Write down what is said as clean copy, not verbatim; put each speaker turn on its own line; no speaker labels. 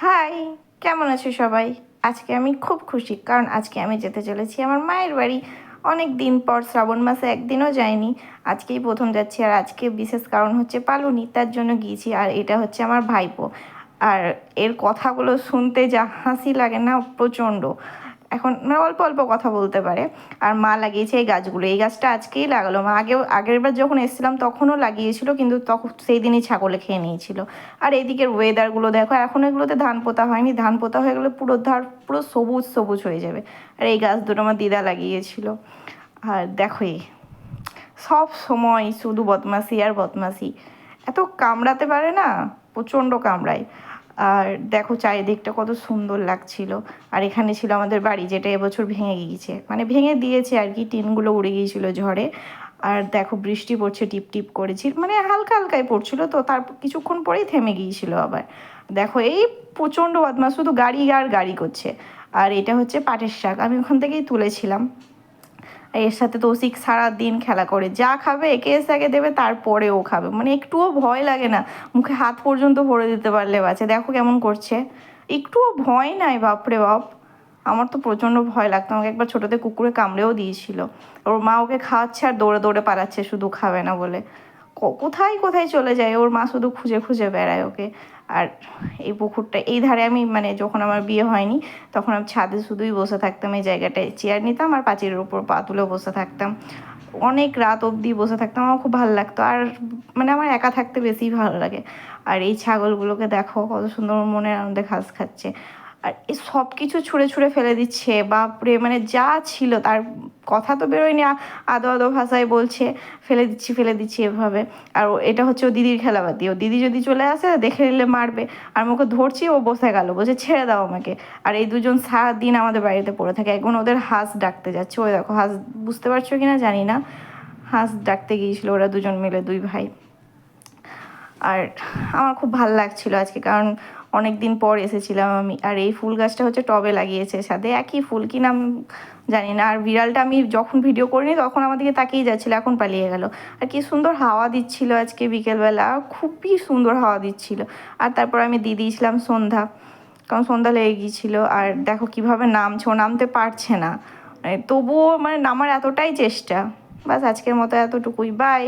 High, কেমন আছো সবাই? আজকে আমি খুব খুশি, কারণ আজকে আমি যেতে চলেছি আমার মায়ের বাড়ি। অনেক দিন পর, শ্রাবণ মাসে একদিনও যাইনি, আজকেই প্রথম যাচ্ছি। আর আজকে বিশেষ কারণ হচ্ছে পালুনি, তার জন্য গিয়েছি। আর এটা হচ্ছে আমার ভাইপো। আর এর কথাগুলো শুনতে যা হাসি লাগে না, প্রচণ্ড। এখন মানে অল্প অল্প কথা বলতে পারে। আর মা লাগিয়েছে এই গাছগুলো, এই গাছটা আজকেই লাগালো মা। আগের বার যখন এসেছিলাম তখনও লাগিয়েছিল, কিন্তু তখন সেই দিনই ছাগলে খেয়ে নিয়েছিল। আর এইদিকের ওয়েদারগুলো দেখো, এখন এগুলোতে ধান পোতা হয়নি, ধান পোতা হয়ে গেলে পুরো সবুজ সবুজ হয়ে যাবে। আর এই গাছ দুটো আমার দিদা লাগিয়েছিল। আর দেখো, সব সময় শুধু বদমাশি আর বদমাশি, এত কামড়াতে পারে না, প্রচণ্ড কামড়ায়। আর দেখো চারিদিকটা কত সুন্দর লাগছিল। আর এখানে ছিল আমাদের বাড়ি, যেটা এবছর ভেঙে গিয়েছে, মানে ভেঙে দিয়েছে আর কি, টিনগুলো উড়ে গিয়েছিল ঝড়ে। আর দেখো বৃষ্টি পড়ছে টিপ টিপ করেছি, মানে হালকা হালকায় পড়ছিল, তো তার কিছুক্ষণ পরেই থেমে গিয়েছিল আবার। দেখো এই প্রচণ্ড বদমাশ, শুধু গাড়ি আর গাড়ি করছে। আর এটা হচ্ছে পাটের শাক, আমি ওখান থেকেই তুলেছিলাম। এর সাথে তৌসিক সারাদিন খেলা করে, যা খাবে একে এসে আগে দেবে, তারপরে ও খাবে, মানে একটুও ভয় লাগে না, মুখে হাত পর্যন্ত ভরে দিতে পারলে বাঁচে। দেখো কেমন করছে, একটুও ভয় নাই, বাপরে বাপ। আমার তো প্রচণ্ড ভয় লাগতো, আমাকে একবার ছোটোতে কুকুরে কামড়েও দিয়েছিল। ওর মা ওকে খাওয়াচ্ছে আর দৌড়ে দৌড়ে পালাচ্ছে, শুধু খাবে না বলে। কোথায় কোথায় চলে যায়, ওর মা শুধু খুঁজে খুঁজে বেড়ায় ওকে। আর এই পুকুরটা এই ধারে, আমি মানে যখন আমার বিয়ে হয়নি তখন আমি ছাদে শুধুই বসে থাকতাম, এই জায়গাটায় চেয়ার নিতাম আর পাঁচিলের উপর পা তুলে বসে থাকতাম, অনেক রাত অবধি বসে থাকতাম, আমার খুব ভালো লাগতো। আর মানে আমার একা থাকতে বেশি ভালো লাগে। আর এই ছাগলগুলোকে দেখো কত সুন্দর মনের আনন্দে ঘাস খাচ্ছে। আর এই সব কিছু ছুঁড়ে ছুঁড়ে ফেলে দিচ্ছে, বাপরে, মানে যা ছিল তার কথা তো বেরোয়নি, আদো আদো ভাষায় বলছে ফেলে দিচ্ছি ফেলে দিচ্ছি এভাবে। আর এটা হচ্ছে ও দিদির খেলাবাতি, ও দিদি যদি চলে আসে দেখে নিলে মারবে। আর আমাকে ধরছি, ও বসে গেল, বলছে ছেড়ে দাও আমাকে। আর এই দুজন সারাদিন আমাদের বাড়িতে পড়ে থাকে, এখন ওদের হাঁস ডাকতে যাচ্ছে, ওই দেখো হাঁস, বুঝতে পারছো কি না জানি না, হাঁস ডাকতে গিয়েছিল ওরা দুজন মিলে, দুই ভাই। আর আমার খুব ভালো লাগছিল আজকে, কারণ অনেক দিন পর এসেছিলাম আমি। আর এই ফুল গাছটা হচ্ছে টবে লাগিয়েছে, সাথে একই ফুল, কি নাম জানি না। আর বিড়ালটা আমি যখন ভিডিও করিনি তখন আমার দিকে তাকিয়ে যাচ্ছিলো, এখন পালিয়ে গেল। আর কি সুন্দর হাওয়া দিচ্ছিল আজকে বিকেলবেলা, খুবই সুন্দর হাওয়া দিচ্ছিল। আর তারপর আমি দিয়ে দিয়েছিলাম সন্ধ্যা, কারণ সন্ধ্যা লেগে গিয়েছিলো। আর দেখো কিভাবে নামছে, ও নামতে পারছে না, তবুও মানে নামার এতটাই চেষ্টা। বাস আজকের মতো এতটুকুই, বাই।